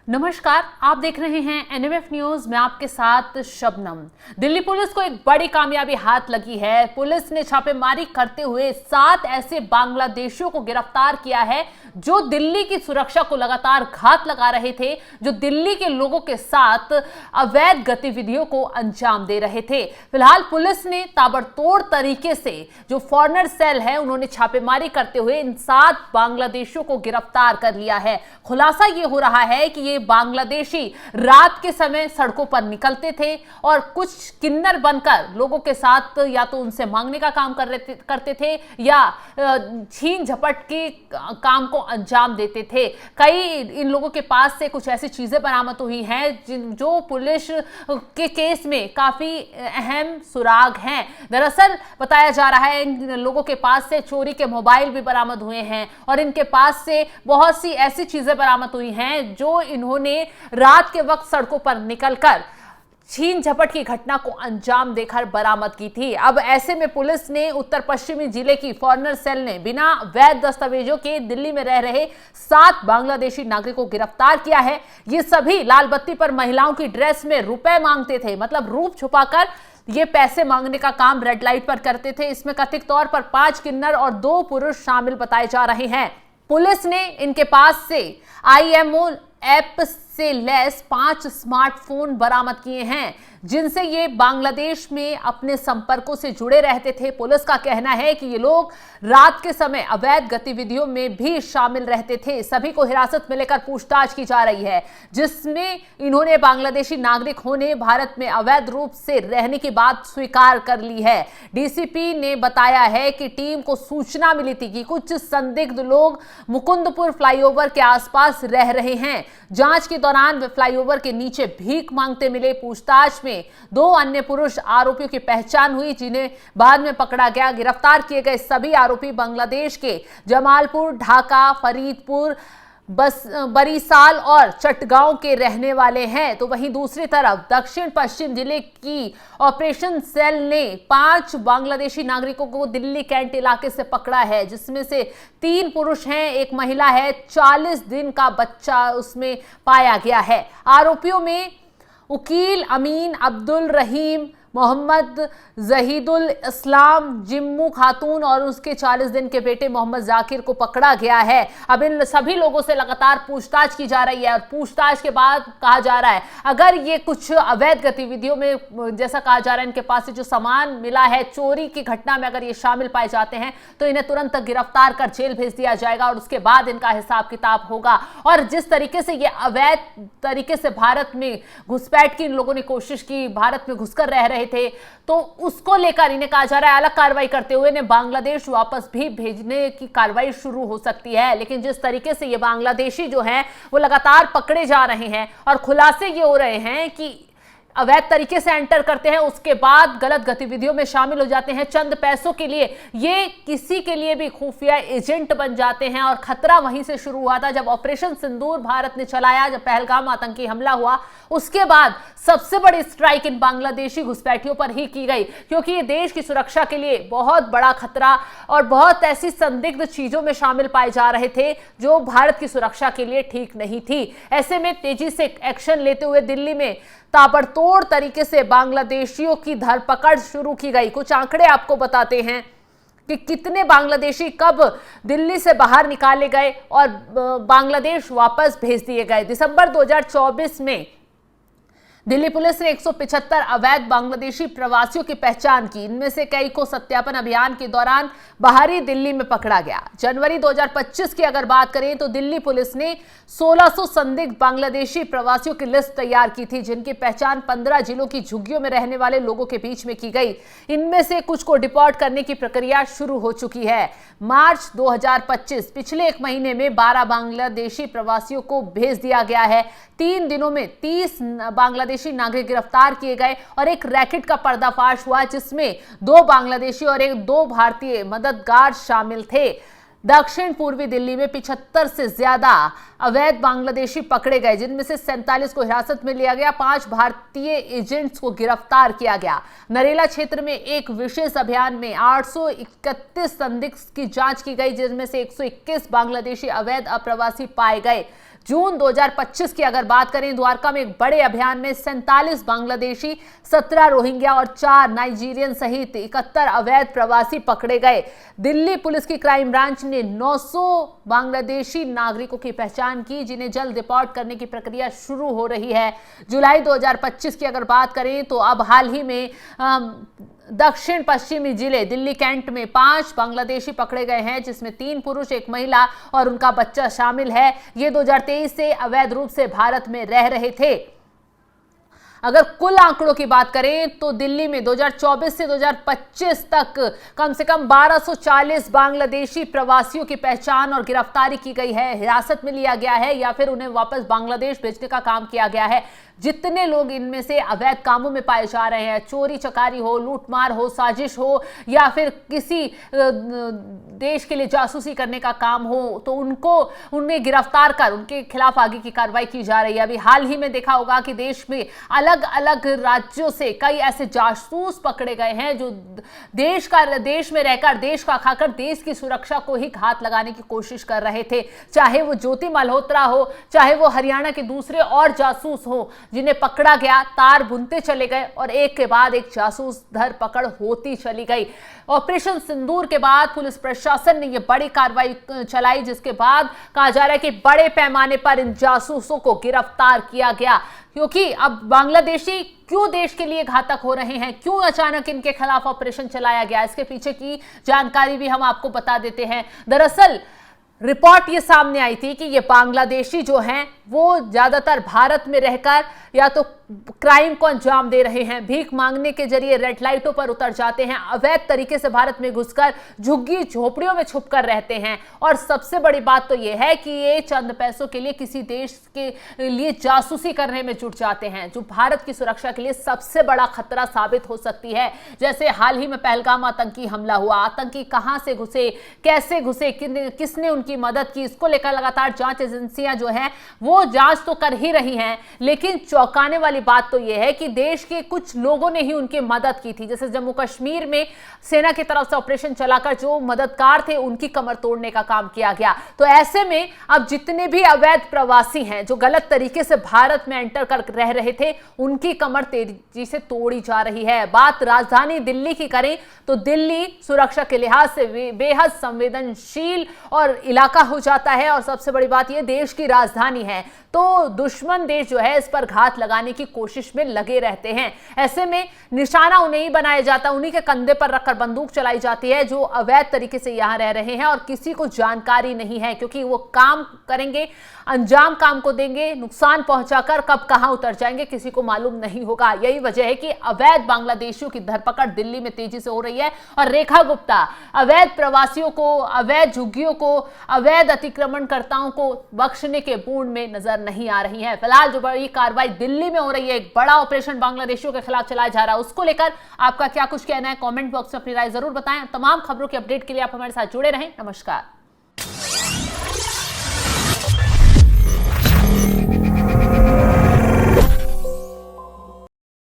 नमस्कार, आप देख रहे हैं एनएमएफ न्यूज में आपके साथ शबनम। दिल्ली पुलिस को एक बड़ी कामयाबी हाथ लगी है। पुलिस ने छापेमारी करते हुए 7 ऐसे बांग्लादेशियों को गिरफ्तार किया है जो दिल्ली की सुरक्षा को लगातार घात लगा रहे थे, जो दिल्ली के लोगों के साथ अवैध गतिविधियों को अंजाम दे रहे थे। फिलहाल पुलिस ने ताबड़तोड़ तरीके से जो फॉरेनर सेल है उन्होंने छापेमारी करते हुए इन 7 बांग्लादेशियों को गिरफ्तार कर लिया है। खुलासा ये हो रहा है कि ये बांग्लादेशी रात के समय सड़कों पर निकलते थे और कुछ किन्नर बनकर लोगों के साथ या तो उनसे मांगने का काम करते थे या छीन झपट के काम को अंजाम देते थे। कई इन लोगों के पास से कुछ ऐसी चीजें बरामद हुई हैं जो पुलिस के केस में काफी अहम सुराग हैं। दरअसल बताया जा रहा है इन लोगों के पास से चोरी के मोबाइल भी बरामद हुए हैं और इनके पास से बहुत सी ऐसी चीजें बरामद हुई हैं जो इन्होंने रात के वक्त सड़कों पर निकलकर छीन झपट की घटना को अंजाम देकर बरामद की थी। अब ऐसे में पुलिस ने उत्तर पश्चिमी जिले की फॉरेनर सेल ने बिना वैध दस्तावेजों के दिल्ली में रह रहे 7 बांग्लादेशी नागरिकों को गिरफ्तार किया है। ये सभी लाल बत्ती पर महिलाओं की ड्रेस में रुपए मांगते थे, मतलब रूप छुपाकर ये पैसे मांगने का काम रेड लाइट पर करते थे। इसमें कथित तौर पर 5 किन्नर और 2 पुरुष शामिल बताए जा रहे हैं। पुलिस ने इनके पास से IMO ऐप से लैस 5 स्मार्टफोन बरामद किए हैं जिनसे ये बांग्लादेश में अपने संपर्कों से जुड़े रहते थे। पुलिस का कहना है कि ये लोग रात के समय अवैध गतिविधियों में भी शामिल रहते थे। सभी को हिरासत में लेकर पूछताछ की जा रही है, जिसमें इन्होंने बांग्लादेशी नागरिक होने, भारत में अवैध रूप से रहने की बात स्वीकार कर ली है। DCP ने बताया है कि टीम को सूचना मिली थी कि कुछ संदिग्ध लोग मुकुंदपुर फ्लाईओवर के आसपास रह रहे हैं। जांच के दौरान वे फ्लाईओवर के नीचे भीख मांगते मिले। पूछताछ में 2 अन्य पुरुष आरोपियों की पहचान हुई जिन्हें बाद में पकड़ा गया। गिरफ्तार किए गए सभी आरोपी बांग्लादेश के जमालपुर, ढाका, फरीदपुर, बरीसाल और चटगांव के रहने वाले हैं। तो वहीं दूसरी तरफ दक्षिण पश्चिम जिले की ऑपरेशन सेल ने 5 बांग्लादेशी नागरिकों को दिल्ली कैंट इलाके से पकड़ा है, जिसमें से 3 पुरुष हैं, 1 महिला है। 40 दिन का बच्चा उसमें पाया गया है। आरोपियों में उकील अमीन, अब्दुल रहीम, मोहम्मद जहीदुल इस्लाम, जिम्मू खातून और उसके 40 दिन के बेटे मोहम्मद जाकिर को पकड़ा गया है। अब इन सभी लोगों से लगातार पूछताछ की जा रही है और पूछताछ के बाद कहा जा रहा है अगर ये कुछ अवैध गतिविधियों में, जैसा कहा जा रहा है, इनके पास से जो सामान मिला है चोरी की घटना में अगर ये शामिल पाए जाते हैं तो इन्हें तुरंत गिरफ्तार कर जेल भेज दिया जाएगा और उसके बाद इनका हिसाब किताब होगा। और जिस तरीके से ये अवैध तरीके से भारत में घुसपैठ की इन लोगों ने कोशिश की, भारत में घुसकर रह रहे थे, तो उसको लेकर इन्हें कहा जा रहा है अलग कार्रवाई करते हुए इन्हें बांग्लादेश वापस भी भेजने की कार्रवाई शुरू हो सकती है। लेकिन जिस तरीके से ये बांग्लादेशी जो हैं वो लगातार पकड़े जा रहे हैं और खुलासे ये हो रहे हैं कि अवैध तरीके से एंटर करते हैं, उसके बाद गलत गतिविधियों में शामिल हो जाते हैं चंद पैसों के लिए, ये किसी के लिए भी खुफिया एजेंट बन जाते हैं। और खतरा वहीं से शुरू हुआ था जब ऑपरेशन सिंदूर भारत ने चलाया, जब पहलगाम आतंकी हमला हुआ, उसके बाद सबसे बड़ी स्ट्राइक इन बांग्लादेशी घुसपैठियों पर ही की गई, क्योंकि ये देश की सुरक्षा के लिए बहुत बड़ा खतरा और बहुत ऐसी संदिग्ध चीजों में शामिल पाए जा रहे थे जो भारत की सुरक्षा के लिए ठीक नहीं थी। ऐसे में तेजी से एक्शन लेते हुए दिल्ली में ताबड़तोड़ तरीके से बांग्लादेशियों की धरपकड़ शुरू की गई। कुछ आंकड़े आपको बताते हैं कि कितने बांग्लादेशी कब दिल्ली से बाहर निकाले गए और बांग्लादेश वापस भेज दिए गए। दिसंबर 2024 में दिल्ली पुलिस ने 175 अवैध बांग्लादेशी प्रवासियों की पहचान की। इनमें से कई को सत्यापन अभियान के दौरान बाहरी दिल्ली में पकड़ा गया। जनवरी 2025 की अगर बात करें तो दिल्ली पुलिस ने 1600 संदिग्ध बांग्लादेशी प्रवासियों की लिस्ट तैयार की थी, जिनकी पहचान 15 जिलों की झुग्गियों में रहने वाले लोगों के बीच में की गई। इनमें से कुछ को डिपोर्ट करने की प्रक्रिया शुरू हो चुकी है। मार्च 2025, पिछले 1 महीने में 12 बांग्लादेशी प्रवासियों को भेज दिया गया है। 3 दिनों में 30 बांग्लादेशी नागरिक गिरफ्तार किए गए और एक रैकेट का पर्दाफाश हुआ जिसमें 2 बांग्लादेशी और 2 भारतीय मददगार शामिल थे। दक्षिण पूर्वी दिल्ली में 75 से ज्यादा अवैध बांग्लादेशी पकड़े गए, जिनमें से 47 को हिरासत में लिया गया। 5 भारतीय एजेंट्स को गिरफ्तार किया गया। नरेला क्षेत्र में एक विशेष अभियान में 831 संदिग्ध की जांच की गई, जिनमें से 121 बांग्लादेशी अवैध अप्रवासी पाए गए। जून 2025 की अगर बात करें, द्वारका में एक बड़े अभियान में 47 बांग्लादेशी, 17 रोहिंग्या और 4 नाइजीरियन सहित 71 अवैध प्रवासी पकड़े गए। दिल्ली पुलिस की क्राइम ब्रांच ने 900 बांग्लादेशी नागरिकों की पहचान की, जिन्हें जल्द डिपोर्ट करने की प्रक्रिया शुरू हो रही है। जुलाई 2025 की अगर बात करें तो अब हाल ही में दक्षिण पश्चिमी जिले दिल्ली कैंट में 5 बांग्लादेशी पकड़े गए हैं, जिसमें 3 पुरुष, 1 महिला और उनका बच्चा शामिल है। ये 2023 से अवैध रूप से भारत में रह रहे थे। अगर कुल आंकड़ों की बात करें तो दिल्ली में 2024 से 2025 तक कम से कम 1240 बांग्लादेशी प्रवासियों की पहचान और गिरफ्तारी की गई है, हिरासत में लिया गया है या फिर उन्हें वापस बांग्लादेश भेजने का काम किया गया है। जितने लोग इनमें से अवैध कामों में पाए जा रहे हैं, चोरी चकारी हो, लूटमार हो, साजिश हो या फिर किसी देश के लिए जासूसी करने का काम हो, तो उन्हें गिरफ्तार कर उनके खिलाफ आगे की कार्रवाई की जा रही है। अभी हाल ही में देखा होगा कि देश में अलग अलग राज्यों से कई ऐसे जासूस पकड़े गए हैं जो देश में रहकर, देश का खाकर देश की सुरक्षा को ही घात लगाने की कोशिश कर रहे थे। चाहे वो ज्योति मल्होत्रा हो, चाहे वो हरियाणा के दूसरे और जासूस हो, जिन्हें पकड़ा गया, तार बुनते चले गए और एक के बाद एक जासूस धरपकड़ होती चली गई। ऑपरेशन सिंदूर के बाद पुलिस प्रशासन ने यह बड़ी कार्रवाई चलाई, जिसके बाद कहा जा रहा है कि बड़े पैमाने पर इन जासूसों को गिरफ्तार किया गया। क्योंकि अब बांग्लादेशी क्यों देश के लिए घातक हो रहे हैं, क्यों अचानक इनके खिलाफ ऑपरेशन चलाया गया, इसके पीछे की जानकारी भी हम आपको बता देते हैं। दरअसल रिपोर्ट ये सामने आई थी कि ये बांग्लादेशी जो हैं वो ज्यादातर भारत में रहकर या तो क्राइम को अंजाम दे रहे हैं, भीख मांगने के जरिए रेड लाइटों पर उतर जाते हैं, अवैध तरीके से भारत में घुसकर झुग्गी झोपड़ियों में छुपकर रहते हैं। और सबसे बड़ी बात तो ये है कि ये चंद पैसों के लिए किसी देश के लिए जासूसी करने में जुट जाते हैं, जो भारत की सुरक्षा के लिए सबसे बड़ा खतरा साबित हो सकती है। जैसे हाल ही में पहलगाम आतंकी हमला हुआ, आतंकी कहां से घुसे, कैसे घुसे, किसने उनकी मदद की, इसको लेकर लगातार जांच एजेंसियां जो है वो जांच तो कर ही रही हैं, लेकिन चौंकाने वाली बात तो यह है कि देश के कुछ लोगों ने ही उनकी मदद की थी। जैसे जम्मू कश्मीर में सेना की तरफ से ऑपरेशन चलाकर जो मददगार थे उनकी कमर तोड़ने का काम किया गया। तो ऐसे में अब जितने भी अवैध प्रवासी हैं जो गलत तरीके से भारत में एंटर कर रह रहे थे, उनकी कमर तेजी से तोड़ी जा रही है। बात राजधानी दिल्ली की करें तो दिल्ली सुरक्षा के लिहाज से बेहद संवेदनशील और इलाका हो जाता है, और सबसे बड़ी बात यह देश की राजधानी है, तो दुश्मन देश जो है इस पर घात लगाने की कोशिश में लगे रहते हैं। ऐसे में निशाना उन्हें ही बनाया जाता है, उन्हीं के कंधे पर रखकर बंदूक चलाई जाती है जो अवैध तरीके से यहां रह रहे हैं और किसी को जानकारी नहीं है, क्योंकि वो काम करेंगे, अंजाम काम को देंगे, नुकसान पहुंचाकर कब कहां उतर जाएंगे किसी को मालूम नहीं होगा। यही वजह है कि अवैध बांग्लादेशियों की धरपकड़ दिल्ली में तेजी से हो रही है और रेखा गुप्ता अवैध प्रवासियों को, अवैध झुग्गियों को, अवैध अतिक्रमणकर्ताओं को बख्शने के मूड में नजर नहीं आ रही है। फिलहाल जो बड़ी कार्रवाई दिल्ली में हो रही है, एक बड़ा ऑपरेशन बांग्लादेशियों के खिलाफ चलाया जा रहा है, उसको लेकर आपका क्या कुछ कहना है, कमेंट बॉक्स में अपनी राय जरूर बताएं। तमाम खबरों के अपडेट के लिए आप हमारे साथ जुड़े रहें। नमस्कार।